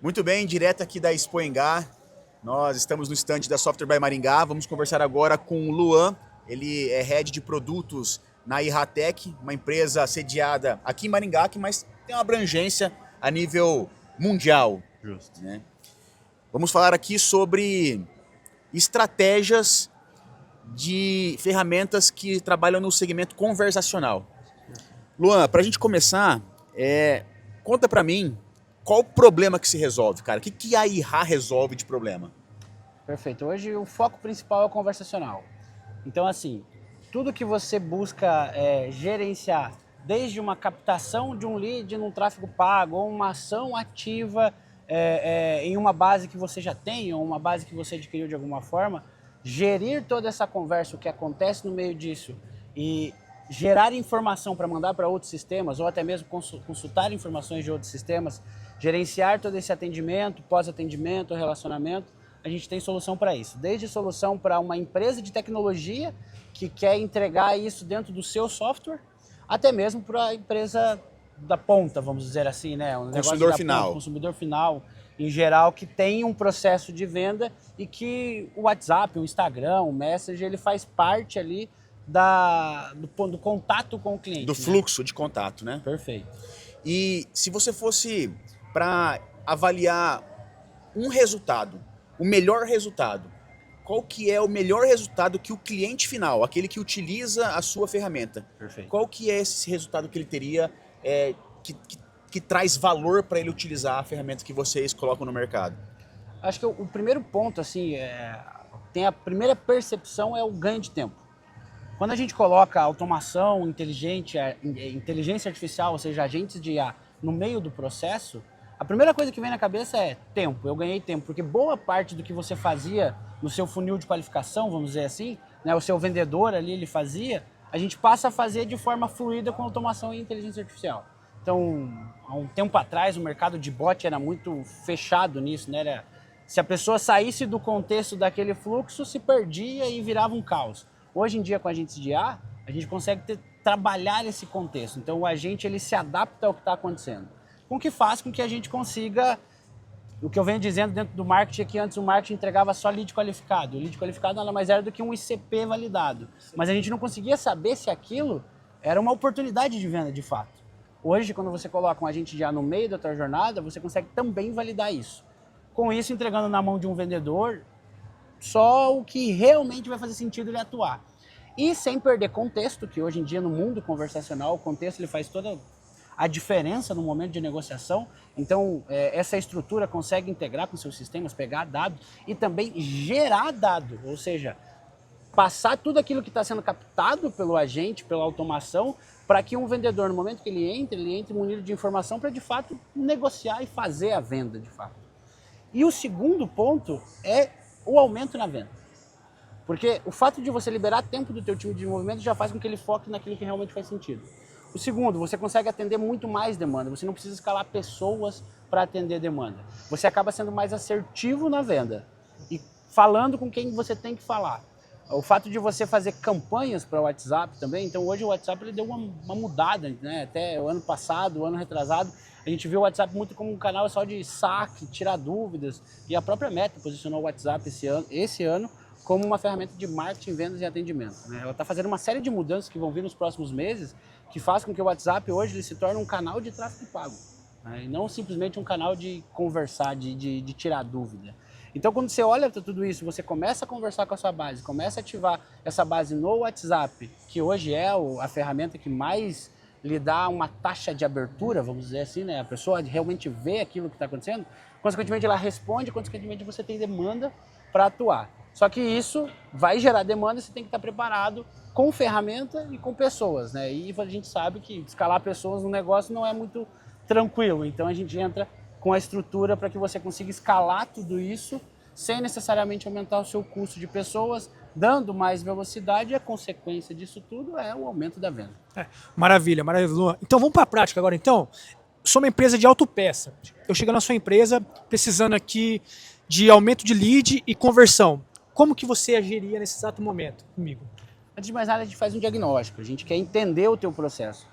Muito bem, direto aqui da Expo Engá. Nós estamos no stand da Software by Maringá. Vamos conversar agora com o Luan. Ele é head de produtos na Irratec, uma empresa sediada aqui em Maringá, mas tem uma abrangência a nível mundial. Justo. Né? Vamos falar aqui sobre estratégias de ferramentas que trabalham no segmento conversacional. Luan, para a gente começar, conta para mim qual o problema que se resolve, cara. O que a Irra resolve de problema? Perfeito. Hoje o foco principal é o conversacional. Então, assim, tudo que você busca gerenciar, desde uma captação de um lead num tráfego pago, ou uma ação ativa em uma base que você já tem, ou uma base que você adquiriu de alguma forma, gerir toda essa conversa, o que acontece no meio disso, e gerar informação para mandar para outros sistemas, ou até mesmo consultar informações de outros sistemas, gerenciar todo esse atendimento, pós-atendimento, relacionamento, a gente tem solução para isso. Desde solução para uma empresa de tecnologia que quer entregar isso dentro do seu software, até mesmo para a empresa da ponta, vamos dizer assim, né? Um Consumidor final. Ponta, consumidor final, em geral, que tem um processo de venda e que o WhatsApp, o Instagram, o Messenger, ele faz parte ali do contato com o cliente. Do fluxo de contato, né? Perfeito. E se você fosse para avaliar um resultado, o melhor resultado, qual que é o melhor resultado que o cliente final, aquele que utiliza a sua ferramenta, Perfeito. qual que é esse resultado que ele teria que traz valor para ele utilizar a ferramenta que vocês colocam no mercado? Acho que o primeiro ponto, assim, tem a primeira percepção é o ganho de tempo. Quando a gente coloca automação inteligente, inteligência artificial, ou seja, agentes de IA no meio do processo, a primeira coisa que vem na cabeça é tempo. Eu ganhei tempo, porque boa parte do que você fazia no seu funil de qualificação, vamos dizer assim, né, o seu vendedor ali, ele fazia, a gente passa a fazer de forma fluida com automação e inteligência artificial. Então, há um tempo atrás, o mercado de bot era muito fechado nisso, né? Se a pessoa saísse do contexto daquele fluxo, se perdia e virava um caos. Hoje em dia, com agentes de IA, a gente consegue trabalhar esse contexto. Então, o agente ele se adapta ao que está acontecendo. O que faz com que a gente consiga, o que eu venho dizendo dentro do marketing é que antes o marketing entregava só lead qualificado. O lead qualificado nada mais era do que um ICP validado. Mas a gente não conseguia saber se aquilo era uma oportunidade de venda de fato. Hoje, quando você coloca um agente de IA no meio da tua jornada, você consegue também validar isso. Com isso, entregando na mão de um vendedor só o que realmente vai fazer sentido ele atuar. E sem perder contexto, que hoje em dia no mundo conversacional, o contexto ele faz toda a diferença no momento de negociação. Então, essa estrutura consegue integrar com seus sistemas, pegar dado e também gerar dado, ou seja, passar tudo aquilo que está sendo captado pelo agente, pela automação, para que um vendedor, no momento que ele entre munido de informação para, de fato, negociar e fazer a venda, de fato. E o segundo ponto é o aumento na venda. Porque o fato de você liberar tempo do teu time de desenvolvimento já faz com que ele foque naquilo que realmente faz sentido. O segundo, você consegue atender muito mais demanda. Você não precisa escalar pessoas para atender demanda. Você acaba sendo mais assertivo na venda e falando com quem você tem que falar. O fato de você fazer campanhas para o WhatsApp também, então hoje o WhatsApp ele deu uma mudada, né? Até o ano passado, o ano retrasado, a gente viu o WhatsApp muito como um canal só de saque, tirar dúvidas, e a própria Meta posicionou o WhatsApp esse ano como uma ferramenta de marketing, vendas e atendimento. Né? Ela está fazendo uma série de mudanças que vão vir nos próximos meses, que faz com que o WhatsApp hoje ele se torne um canal de tráfego pago, né? E não simplesmente um canal de conversar, de tirar dúvida. Então, quando você olha para tudo isso, você começa a conversar com a sua base, começa a ativar essa base no WhatsApp, que hoje é a ferramenta que mais lhe dá uma taxa de abertura, vamos dizer assim, né? A pessoa realmente vê aquilo que está acontecendo, consequentemente ela responde, consequentemente você tem demanda para atuar. Só que isso vai gerar demanda e você tem que estar preparado com ferramenta e com pessoas, né? E a gente sabe que escalar pessoas no negócio não é muito tranquilo, então a gente entra com a estrutura para que você consiga escalar tudo isso sem necessariamente aumentar o seu custo de pessoas, dando mais velocidade, e a consequência disso tudo é o aumento da venda. Maravilha, maravilha, Luan. Então vamos para a prática agora. Então, sou uma empresa de autopeça. Eu chego na sua empresa precisando aqui de aumento de lead e conversão. Como que você agiria nesse exato momento comigo? Antes de mais nada, a gente faz um diagnóstico, a gente quer entender o teu processo.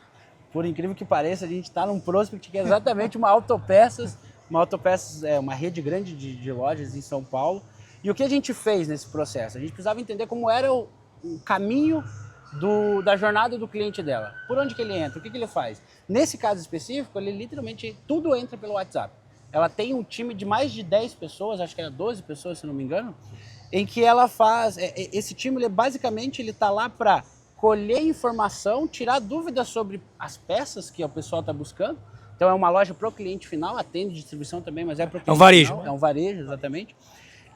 Por incrível que pareça, a gente está num prospect que é exatamente uma autopeças uma autopeças, uma rede grande de lojas em São Paulo. E o que a gente fez nesse processo? A gente precisava entender como era o caminho da jornada do cliente dela. Por onde que ele entra? O que ele faz? Nesse caso específico, ele literalmente tudo entra pelo WhatsApp. Ela tem um time de mais de 10 pessoas, acho que era 12 pessoas, se não me engano, em que ela faz... Esse time, basicamente, ele está lá para colher informação, tirar dúvidas sobre as peças que o pessoal está buscando. Então é uma loja para o cliente final, atende distribuição também, mas é para o cliente É um varejo. final. É um varejo, exatamente.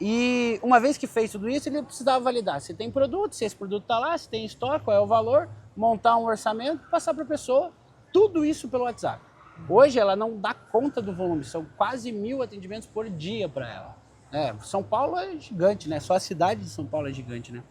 E uma vez que fez tudo isso, ele precisava validar se tem produto, se esse produto está lá, se tem estoque, qual é o valor, montar um orçamento, passar para a pessoa, tudo isso pelo WhatsApp. Hoje ela não dá conta do volume, são quase 1.000 atendimentos por dia para ela. São Paulo é gigante, né? Só a cidade de São Paulo é gigante, né?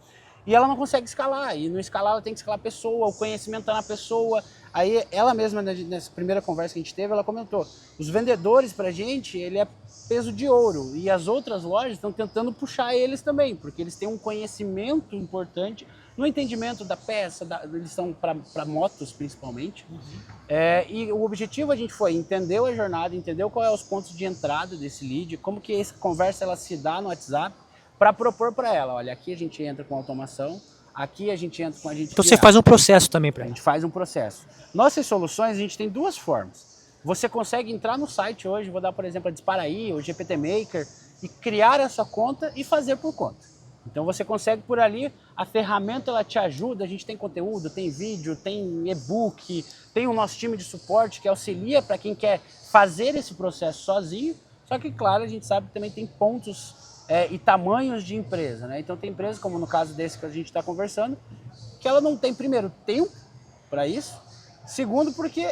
E ela não consegue escalar, e no escalar ela tem que escalar a pessoa, o conhecimento está na pessoa. Aí ela mesma, nessa primeira conversa que a gente teve, ela comentou, os vendedores pra gente, ele é peso de ouro, e as outras lojas estão tentando puxar eles também, porque eles têm um conhecimento importante no entendimento da peça, eles são para motos principalmente. E o objetivo a gente foi entender a jornada, entender qual é os pontos de entrada desse lead, como que essa conversa ela se dá no WhatsApp, para propor para ela, olha, aqui a gente entra com automação, aqui a gente entra com a gente. Então você faz um processo também para A ela. gente faz um processo. Nossas soluções, a gente tem duas formas. Você consegue entrar no site hoje, vou dar, por exemplo, a Disparaí, ou GPT Maker, e criar essa conta e fazer por conta. Então você consegue por ali, a ferramenta ela te ajuda, a gente tem conteúdo, tem vídeo, tem e-book, tem o nosso time de suporte que auxilia para quem quer fazer esse processo sozinho, só que claro, a gente sabe que também tem pontos e tamanhos de empresa, né? Então tem empresas, como no caso desse que a gente está conversando, que ela não tem, primeiro, tempo para isso, segundo, porque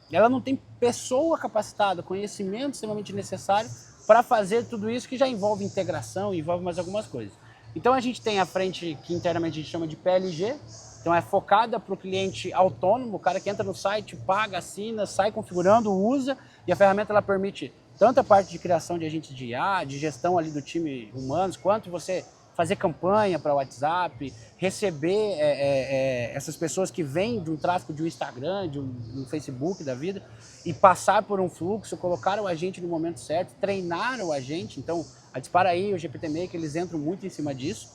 ela não tem pessoa capacitada, conhecimento extremamente necessário para fazer tudo isso que já envolve integração, envolve mais algumas coisas. Então a gente tem a frente que internamente a gente chama de PLG, então é focada para o cliente autônomo, o cara que entra no site, paga, assina, sai configurando, usa, e a ferramenta ela permite tanto a parte de criação de agentes de IA, de gestão ali do time humanos, quanto você fazer campanha para o WhatsApp, receber essas pessoas que vêm de um tráfego de um Instagram, de um Facebook da vida, e passar por um fluxo, colocar o agente no momento certo, treinar o agente. Então, a Disparaí, o GPT Maker, eles entram muito em cima disso.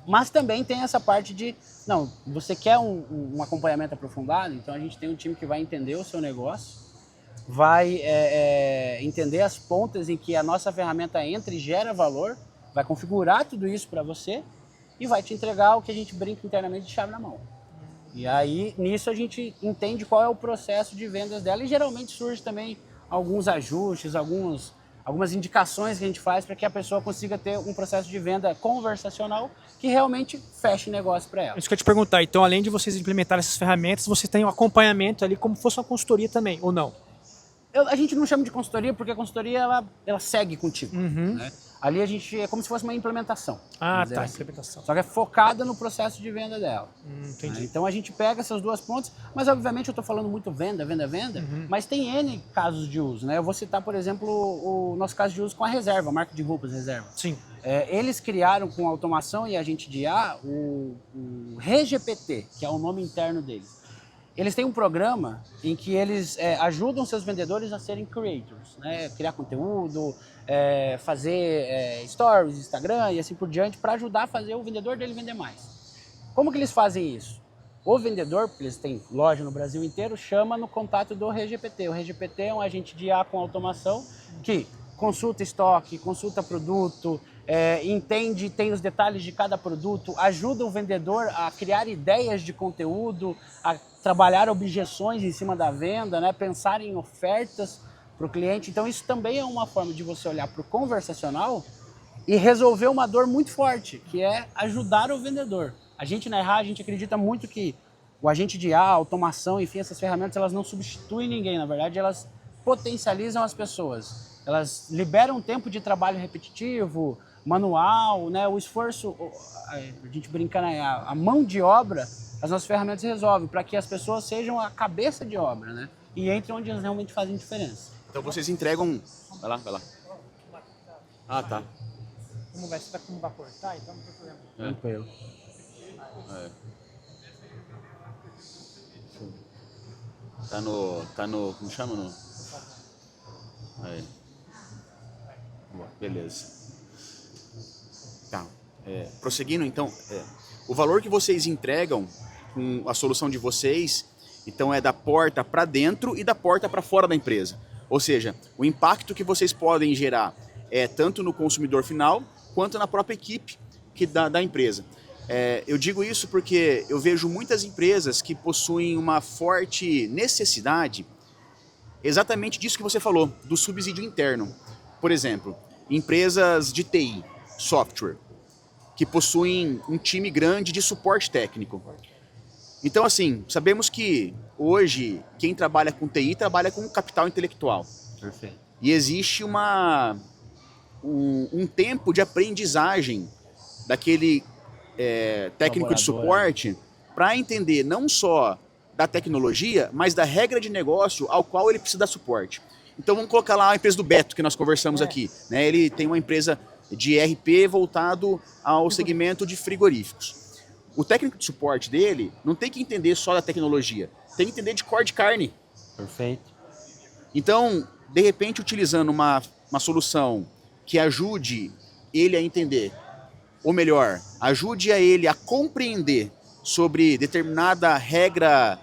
Mas também tem essa parte de, não, você quer um acompanhamento aprofundado, então a gente tem um time que vai entender o seu negócio, vai entender as pontas em que a nossa ferramenta entra e gera valor, vai configurar tudo isso para você e vai te entregar o que a gente brinca internamente de chave na mão. E aí, nisso a gente entende qual é o processo de vendas dela e geralmente surge também alguns ajustes, algumas indicações que a gente faz para que a pessoa consiga ter um processo de venda conversacional que realmente feche negócio para ela. Isso que eu ia te perguntar. Então, além de vocês implementarem essas ferramentas, vocês têm um acompanhamento ali como se fosse uma consultoria também, ou não? A gente não chama de consultoria porque a consultoria ela segue contigo. Né? Ali a gente é como se fosse uma implementação. Ah, tá, assim. implementação. Só que é focada no processo de venda dela. Entendi. Né? Então a gente pega essas duas pontas, mas obviamente eu estou falando muito venda, mas tem N casos de uso. Né? Eu vou citar, por exemplo, o nosso caso de uso com a Reserva, a marca de roupas Reserva. Sim. Eles criaram com automação e agente de IA o RGPT, que é o nome interno deles. Eles têm um programa em que eles ajudam seus vendedores a serem creators, né? Criar conteúdo, fazer stories, Instagram e assim por diante, para ajudar a fazer o vendedor dele vender mais. Como que eles fazem isso? O vendedor, porque eles têm loja no Brasil inteiro, chama no contato do RGPT. O RGPT é um agente de IA com automação que consulta estoque, consulta produto, entende, tem os detalhes de cada produto, ajuda o vendedor a criar ideias de conteúdo, a trabalhar objeções em cima da venda, né? Pensar em ofertas para o cliente. Então isso também é uma forma de você olhar para o conversacional e resolver uma dor muito forte, que é ajudar o vendedor. A gente na RH, a gente acredita muito que o agente de IA, a automação, enfim, essas ferramentas, elas não substituem ninguém, na verdade, elas potencializam as pessoas. Elas liberam tempo de trabalho repetitivo, manual, né? O esforço, a gente brinca, né? A mão de obra, as nossas ferramentas resolvem para que as pessoas sejam a cabeça de obra, né? E entre onde elas realmente fazem diferença. Então vocês entregam... Vai lá, vai lá. Ah, tá. Como vai ser como vai cortar, então não tem problema. Tranquilo. Tá no... Como chama? Beleza. Tá. Prosseguindo, então, o valor que vocês entregam com a solução de vocês, então é da porta para dentro e da porta para fora da empresa. Ou seja, o impacto que vocês podem gerar é tanto no consumidor final quanto na própria equipe da empresa. Eu digo isso porque eu vejo muitas empresas que possuem uma forte necessidade exatamente disso que você falou, do subsídio interno. Por exemplo, empresas de TI, software, que possuem um time grande de suporte técnico. Então, assim, sabemos que hoje quem trabalha com TI trabalha com capital intelectual. Perfeito. E existe um tempo de aprendizagem daquele técnico de suporte para entender não só da tecnologia, mas da regra de negócio ao qual ele precisa dar suporte. Então vamos colocar lá a empresa do Beto, que nós conversamos aqui. Né? Ele tem uma empresa de ERP voltado ao segmento de frigoríficos. O técnico de suporte dele não tem que entender só da tecnologia, tem que entender de corte de carne. Perfeito. Então, de repente, utilizando uma solução que ajude ele a entender, ou melhor, ajude a ele a compreender sobre determinada regra,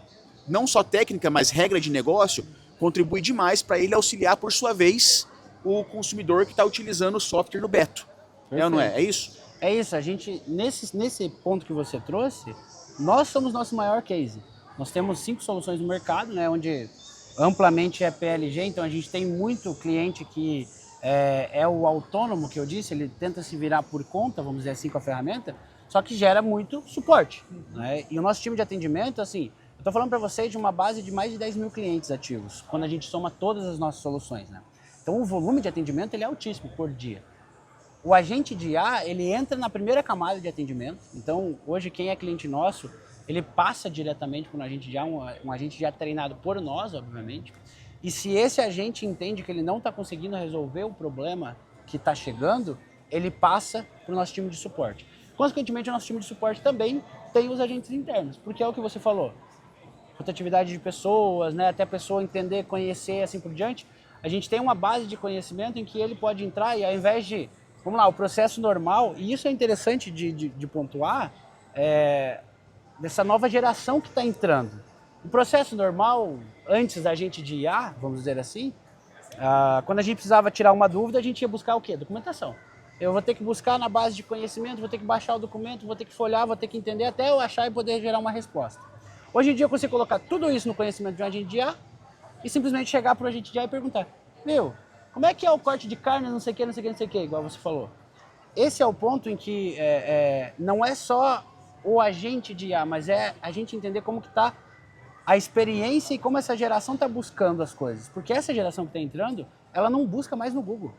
não só técnica, mas regra de negócio, contribui demais para ele auxiliar, por sua vez, o consumidor que está utilizando o software no Beto. É ou não é? É isso? É isso, a gente, nesse ponto que você trouxe, nós somos nosso maior case. Nós temos 5 soluções no mercado, né, onde amplamente é PLG, então a gente tem muito cliente que é o autônomo que eu disse, ele tenta se virar por conta, vamos dizer assim, com a ferramenta, só que gera muito suporte. Né? E o nosso time de atendimento, assim, eu estou falando para vocês de uma base de mais de 10 mil clientes ativos, quando a gente soma todas as nossas soluções. Né? Então o volume de atendimento ele é altíssimo por dia. O agente de IA, ele entra na primeira camada de atendimento, então hoje quem é cliente nosso, ele passa diretamente para um agente de IA, um agente de IA treinado por nós, obviamente. E se esse agente entende que ele não está conseguindo resolver o problema que está chegando, ele passa para o nosso time de suporte. Consequentemente, o nosso time de suporte também tem os agentes internos, porque é o que você falou. Rotatividade de pessoas, né, até a pessoa entender, conhecer, assim por diante. A gente tem uma base de conhecimento em que ele pode entrar e ao invés de, vamos lá, o processo normal, e isso é interessante de pontuar, dessa nova geração que está entrando. O processo normal, antes da gente de IA, vamos dizer assim, quando a gente precisava tirar uma dúvida, a gente ia buscar o quê? Documentação. Eu vou ter que buscar na base de conhecimento, vou ter que baixar o documento, vou ter que folhear, vou ter que entender até eu achar e poder gerar uma resposta. Hoje em dia eu consigo colocar tudo isso no conhecimento de um agente de IA e simplesmente chegar para o agente de IA e perguntar: meu, como é que é o corte de carne, não sei o que, não sei o que, não sei o que, igual você falou. Esse é o ponto em que não é só o agente de IA, mas é a gente entender como que está a experiência e como essa geração está buscando as coisas. Porque essa geração que está entrando, ela não busca mais no Google.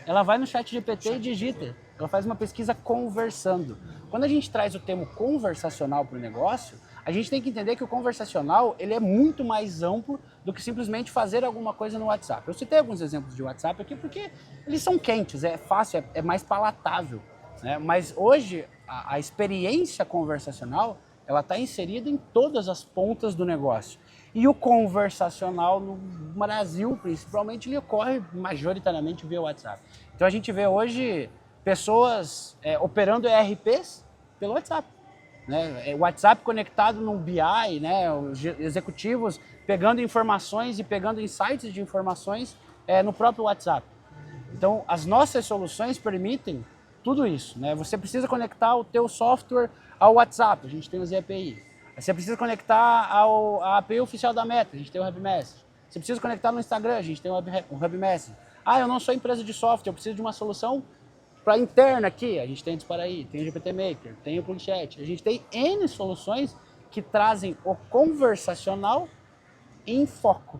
Ela vai no ChatGPT e digita. Ela faz uma pesquisa conversando. Quando a gente traz o termo conversacional para o negócio, a gente tem que entender que o conversacional ele é muito mais amplo do que simplesmente fazer alguma coisa no WhatsApp. Eu citei alguns exemplos de WhatsApp aqui porque eles são quentes, é fácil, é mais palatável. Né? Mas hoje, a experiência conversacional ela está inserida em todas as pontas do negócio. E o conversacional no Brasil, principalmente, ele ocorre majoritariamente via WhatsApp. Então a gente vê hoje pessoas operando ERPs pelo WhatsApp. Né? O WhatsApp conectado no BI, né? Os executivos pegando informações e pegando insights de informações no próprio WhatsApp. Então as nossas soluções permitem tudo isso. Né? Você precisa conectar o teu software ao WhatsApp, a gente tem os API. Você precisa conectar a API oficial da Meta, a gente tem o Hubmessage. Você precisa conectar no Instagram, a gente tem o Hubmessage. Eu não sou empresa de software, eu preciso de uma solução para interna aqui. A gente tem o Disparaí, tem o GPT Maker, tem o PlugChat. A gente tem N soluções que trazem o conversacional em foco.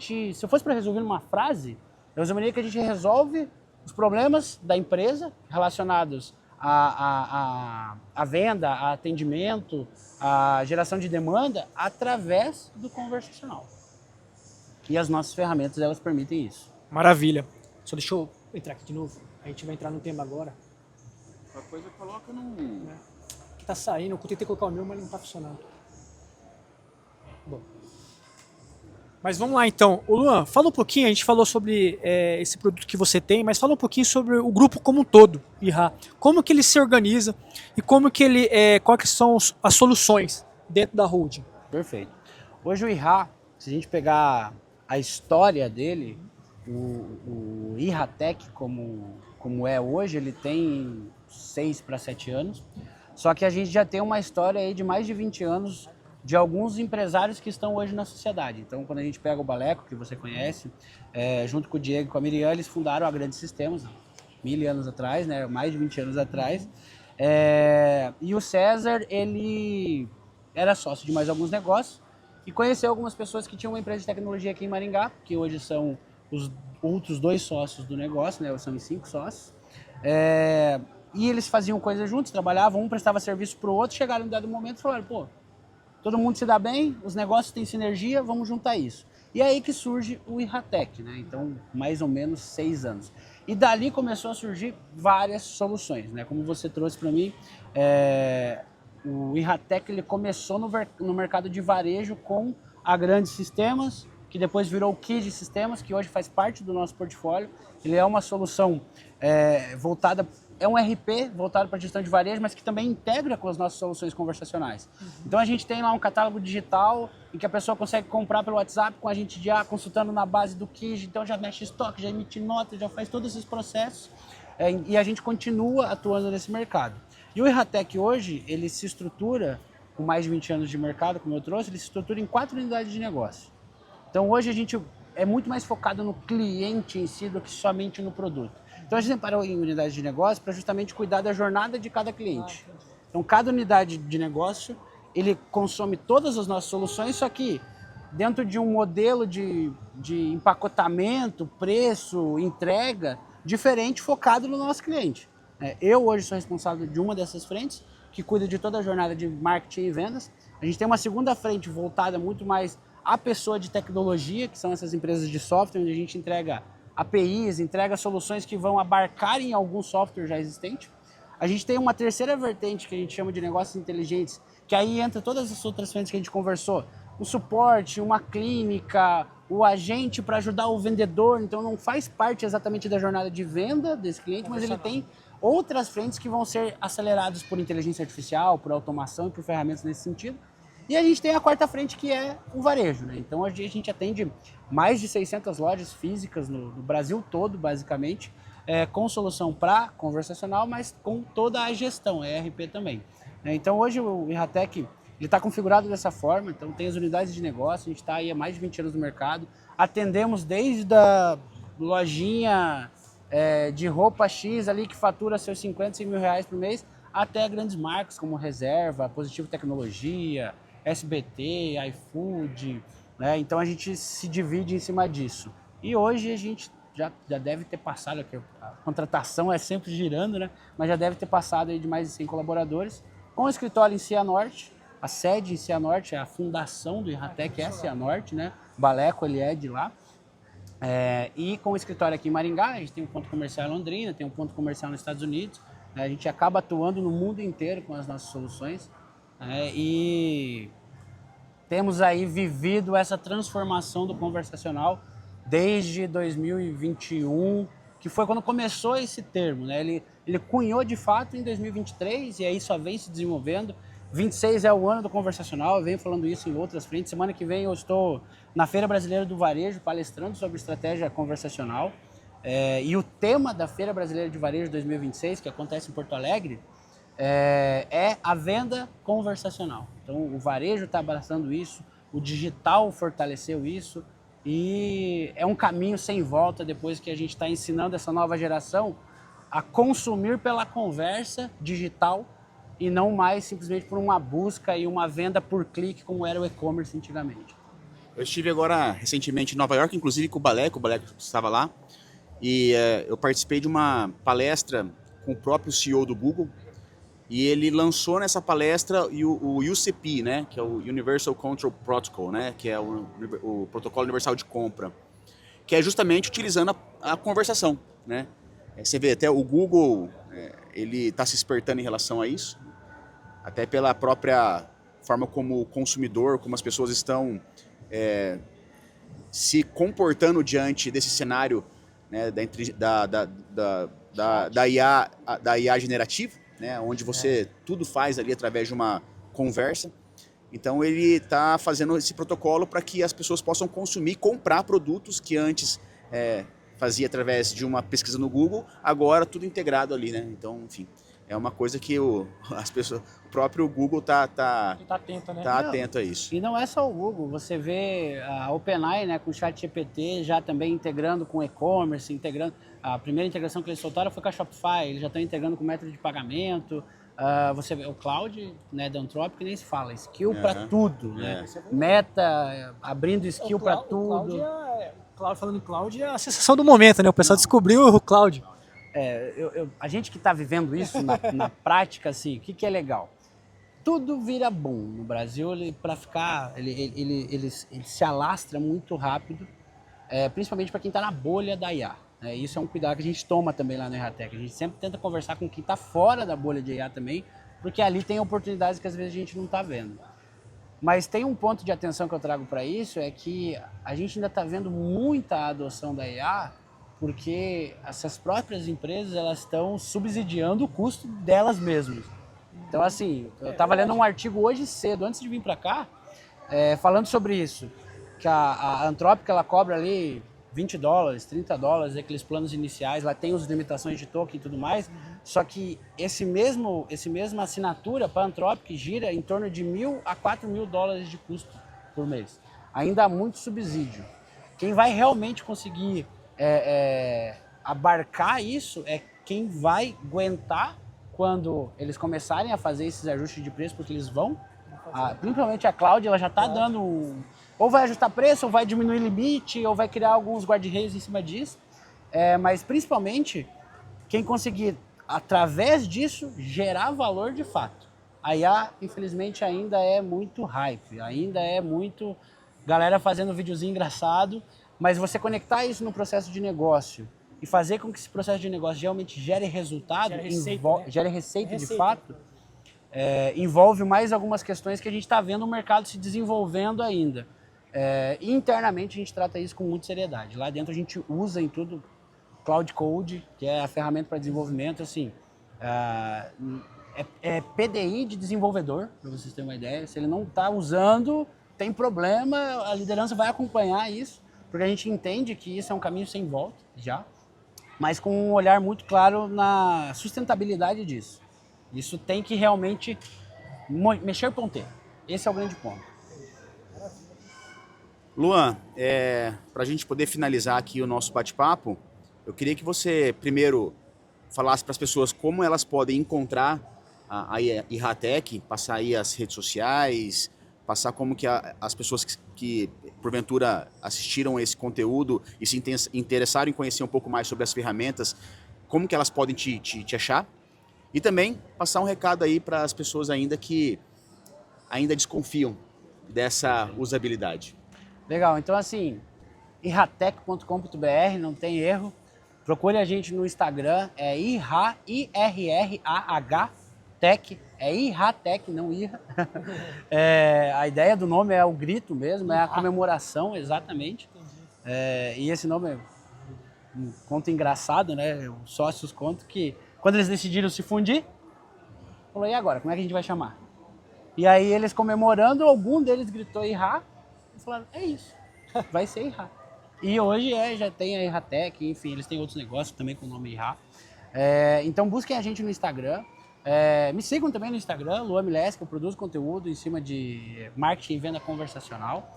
Se eu fosse para resolver numa frase, eu resumiria que a gente resolve os problemas da empresa relacionados a venda, a atendimento, a geração de demanda através do conversacional. E as nossas ferramentas, elas permitem isso. Maravilha. Só deixa eu entrar aqui de novo. A gente vai entrar no tema agora. Uma coisa coloca num... Que tá saindo, eu tentei colocar o meu, mas não tá funcionando. Bom. Mas vamos lá então. Ô Luan, fala um pouquinho, a gente falou sobre esse produto que você tem, mas fala um pouquinho sobre o grupo como um todo, IRA. Como que ele se organiza e como que ele, quais que são as soluções dentro da holding? Perfeito. Hoje o IRA, se a gente pegar a história dele, o IRATEC como é hoje, ele tem 6 para 7 anos. Só que a gente já tem uma história aí de mais de 20 anos de alguns empresários que estão hoje na sociedade. Então, quando a gente pega o Baleco, que você conhece, junto com o Diego e com a Miriam, eles fundaram a Grandes Sistemas, 1000 anos atrás, né, mais de 20 anos atrás. E o César, ele era sócio de mais alguns negócios e conheceu algumas pessoas que tinham uma empresa de tecnologia aqui em Maringá, que hoje são os outros 2 sócios do negócio, né, são 5 sócios. E eles faziam coisas juntos, trabalhavam, um prestava serviço para o outro, chegaram em um dado momento e falaram, pô, todo mundo se dá bem, os negócios têm sinergia, vamos juntar isso. E aí que surge o IRATEC, né? Então, mais ou menos 6 anos. E dali começou a surgir várias soluções, né? Como você trouxe para mim, o IRATEC ele começou no mercado de varejo com a Grandes Sistemas, que depois virou o Kid Sistemas, que hoje faz parte do nosso portfólio. Ele é uma solução voltada, é um RP voltado para a gestão de varejo, mas que também integra com as nossas soluções conversacionais. Então a gente tem lá um catálogo digital em que a pessoa consegue comprar pelo WhatsApp com a gente já consultando na base do Kid, então já mexe estoque, já emite nota, já faz todos esses processos e a gente continua atuando nesse mercado. E o IRATEC hoje, ele se estrutura, com mais de 20 anos de mercado, como eu trouxe, ele se estrutura em 4 unidades de negócio. Então hoje a gente é muito mais focado no cliente em si do que somente no produto. Então a gente separou em unidades de negócio para justamente cuidar da jornada de cada cliente. Então cada unidade de negócio, ele consome todas as nossas soluções, só que dentro de um modelo de empacotamento, preço, entrega, diferente, focado no nosso cliente. Eu hoje sou responsável de uma dessas frentes, que cuida de toda a jornada de marketing e vendas. A gente tem uma segunda frente voltada muito mais à pessoa de tecnologia, que são essas empresas de software, onde a gente entrega APIs, entrega soluções que vão abarcar em algum software já existente. A gente tem uma terceira vertente que a gente chama de negócios inteligentes, que aí entra todas as outras frentes que a gente conversou. O suporte, uma clínica, o agente para ajudar o vendedor, então não faz parte exatamente da jornada de venda desse cliente, mas ele tem outras frentes que vão ser aceleradas por inteligência artificial, por automação e por ferramentas nesse sentido. E a gente tem a quarta frente, que é o varejo, né? Então a gente atende mais de 600 lojas físicas no Brasil todo, basicamente, com solução para conversacional, mas com toda a gestão, ERP também. Então hoje o IRATEC está configurado dessa forma, então tem as unidades de negócio, a gente está aí há mais de 20 anos no mercado, atendemos desde a lojinha de roupa X ali que fatura seus 50, 100 mil reais por mês, até grandes marcas como Reserva, Positivo Tecnologia, SBT, iFood, né? Então a gente se divide em cima disso. E hoje a gente já deve ter passado, aqui, a contratação é sempre girando, né? Mas já deve ter passado aí de mais de 100 colaboradores, com o escritório em Cianorte, a sede em Cianorte, a fundação do IRATEC é Cianorte, né? Baleco ele é de lá. E com o escritório aqui em Maringá, a gente tem um ponto comercial em Londrina, tem um ponto comercial nos Estados Unidos, né? A gente acaba atuando no mundo inteiro com as nossas soluções. E temos aí vivido essa transformação do conversacional desde 2021, que foi quando começou esse termo, né? Ele cunhou de fato em 2023 e aí só vem se desenvolvendo. 26 é o ano do conversacional, eu venho falando isso em outras frentes. Semana que vem eu estou na Feira Brasileira do Varejo palestrando sobre estratégia conversacional. E o tema da Feira Brasileira de Varejo 2026, que acontece em Porto Alegre, é a venda conversacional. Então o varejo está abraçando isso, o digital fortaleceu isso e é um caminho sem volta depois que a gente está ensinando essa nova geração a consumir pela conversa digital e não mais simplesmente por uma busca e uma venda por clique como era o e-commerce antigamente. Eu estive agora recentemente em Nova York, inclusive com o Baleco estava lá, e eu participei de uma palestra com o próprio CEO do Google, e ele lançou nessa palestra o UCP, né, que é o Universal Control Protocol, né, que é o protocolo universal de compra, que é justamente utilizando a conversação, né. Você vê até o Google, ele está se despertando em relação a isso, até pela própria forma como o consumidor, como as pessoas estão se comportando diante desse cenário, né, da IA generativa, né, onde você tudo faz ali através de uma conversa. Então ele está fazendo esse protocolo para que as pessoas possam consumir, comprar produtos que antes fazia através de uma pesquisa no Google, agora tudo integrado ali, né? Então, enfim, é uma coisa que o próprio Google tá atento, né? atento a isso. E não é só o Google, você vê a OpenAI, né, com o ChatGPT já também integrando com e-commerce, integrando. A primeira integração que eles soltaram foi com a Shopify, eles já estão integrando com método de pagamento. Você vê o Cloud, né, da Anthropic, nem se fala, skill para tudo, né? Meta abrindo skill para tudo. Falando em Cloud, é a sensação do momento, né? O pessoal descobriu o Cloud. A gente que está vivendo isso na prática, assim, o que é legal? Tudo vira boom no Brasil, para ficar, ele se alastra muito rápido, principalmente para quem está na bolha da IA. Isso é um cuidado que a gente toma também lá no Erratec. A gente sempre tenta conversar com quem está fora da bolha de IA também, porque ali tem oportunidades que às vezes a gente não está vendo. Mas tem um ponto de atenção que eu trago para isso, é que a gente ainda está vendo muita adoção da IA, porque essas próprias empresas elas estão subsidiando o custo delas mesmas. Então, assim, eu estava lendo um artigo hoje cedo, antes de vir para cá, falando sobre isso, que a Anthropic ela cobra ali $20, $30, aqueles planos iniciais, lá tem as limitações de token e tudo mais, só que esse mesma assinatura para a Anthropic gira em torno de $1.000 a $4.000 de custo por mês. Ainda há muito subsídio. Quem vai realmente conseguir abarcar isso é quem vai aguentar quando eles começarem a fazer esses ajustes de preço, porque eles vão, principalmente a Cloud, ela já está dando, ou vai ajustar preço, ou vai diminuir limite, ou vai criar alguns guarda-reis em cima disso, mas principalmente quem conseguir, através disso, gerar valor de fato. A IA, infelizmente, ainda é muito hype, ainda é muito galera fazendo videozinho engraçado, mas você conectar isso no processo de negócio e fazer com que esse processo de negócio realmente gere resultado, gere receita de fato, envolve mais algumas questões que a gente está vendo o mercado se desenvolvendo ainda. Internamente a gente trata isso com muita seriedade. Lá dentro a gente usa em tudo Cloud Code, que é a ferramenta para desenvolvimento, assim, PDI de desenvolvedor, para vocês terem uma ideia. Se ele não está usando, tem problema, a liderança vai acompanhar isso, porque a gente entende que isso é um caminho sem volta já, mas com um olhar muito claro na sustentabilidade disso. Isso tem que realmente mexer ponteiro. Esse é o grande ponto. Luan, para a gente poder finalizar aqui o nosso bate-papo, eu queria que você primeiro falasse para as pessoas como elas podem encontrar a Erratec, passar aí as redes sociais, passar como que as pessoas que porventura assistiram esse conteúdo e se interessaram em conhecer um pouco mais sobre as ferramentas, como que elas podem te achar, e também passar um recado aí para as pessoas ainda que ainda desconfiam dessa usabilidade. Legal, então assim, irratec.com.br, não tem erro. Procure a gente no Instagram, IRRAH Tech, Erratec, não Irra. A ideia do nome é o grito mesmo, é a comemoração, exatamente. E esse nome é um conto engraçado, né? Os sócios contam que quando eles decidiram se fundir, falou, e agora, como é que a gente vai chamar? E aí eles comemorando, algum deles gritou Irra, e falaram, é isso, vai ser Irra. E hoje já tem a Erratec, enfim, eles têm outros negócios também com o nome Irra. Então busquem a gente no Instagram. Me sigam também no Instagram, Luan Mileski, eu produzo conteúdo em cima de marketing e venda conversacional.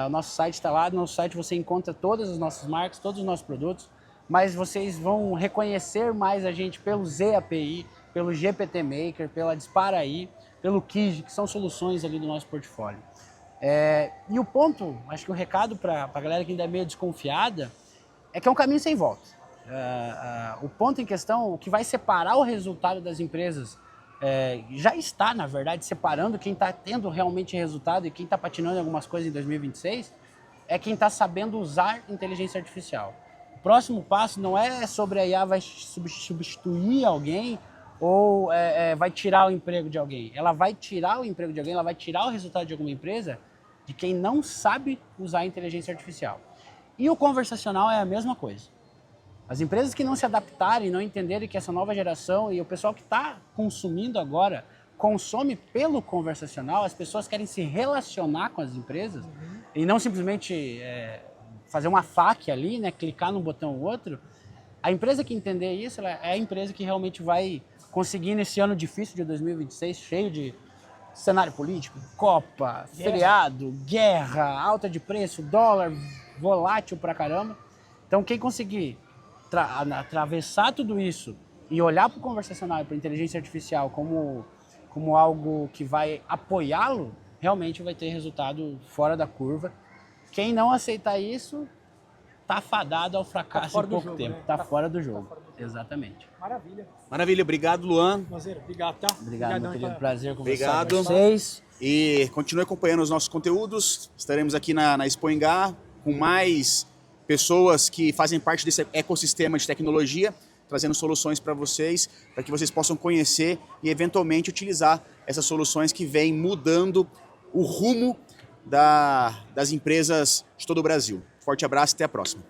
O nosso site está lá, no nosso site você encontra todas as nossas marcas, todos os nossos produtos, mas vocês vão reconhecer mais a gente pelo ZAPI, pelo GPT Maker, pela Disparaí, pelo Kiji, que são soluções ali do nosso portfólio. E o ponto, acho que o recado para a galera que ainda é meio desconfiada, é que é um caminho sem volta. O ponto em questão, o que vai separar o resultado das empresas, já está, na verdade, separando quem está tendo realmente resultado e quem está patinando em algumas coisas em 2026, é quem está sabendo usar inteligência artificial. O próximo passo não é sobre a IA vai substituir alguém ou vai tirar o emprego de alguém. Ela vai tirar o emprego de alguém, ela vai tirar o resultado de alguma empresa de quem não sabe usar a inteligência artificial. E o conversacional é a mesma coisa. As empresas que não se adaptarem, não entenderem que essa nova geração e o pessoal que está consumindo agora consome pelo conversacional, as pessoas querem se relacionar com as empresas e não simplesmente fazer uma FAQ ali, né, clicar num botão ou outro. A empresa que entender isso, ela é a empresa que realmente vai conseguir nesse ano difícil de 2026, cheio de cenário político, Copa, feriado, guerra, alta de preço, dólar volátil pra caramba. Então quem conseguir atravessar tudo isso e olhar para o conversacional e para a inteligência artificial como algo que vai apoiá-lo, realmente vai ter resultado fora da curva. Quem não aceitar isso, tá fadado ao fracasso em pouco tempo. Né? Tá fora do jogo. Exatamente. Maravilha. Maravilha, obrigado, Luan. Prazer, obrigado, tá? Obrigado, meu querido. Prazer Obrigado. conversar com vocês. E continue acompanhando os nossos conteúdos. Estaremos aqui na Expo Engá com mais pessoas que fazem parte desse ecossistema de tecnologia, trazendo soluções para vocês, para que vocês possam conhecer e eventualmente utilizar essas soluções que vêm mudando o rumo das empresas de todo o Brasil. Forte abraço e até a próxima.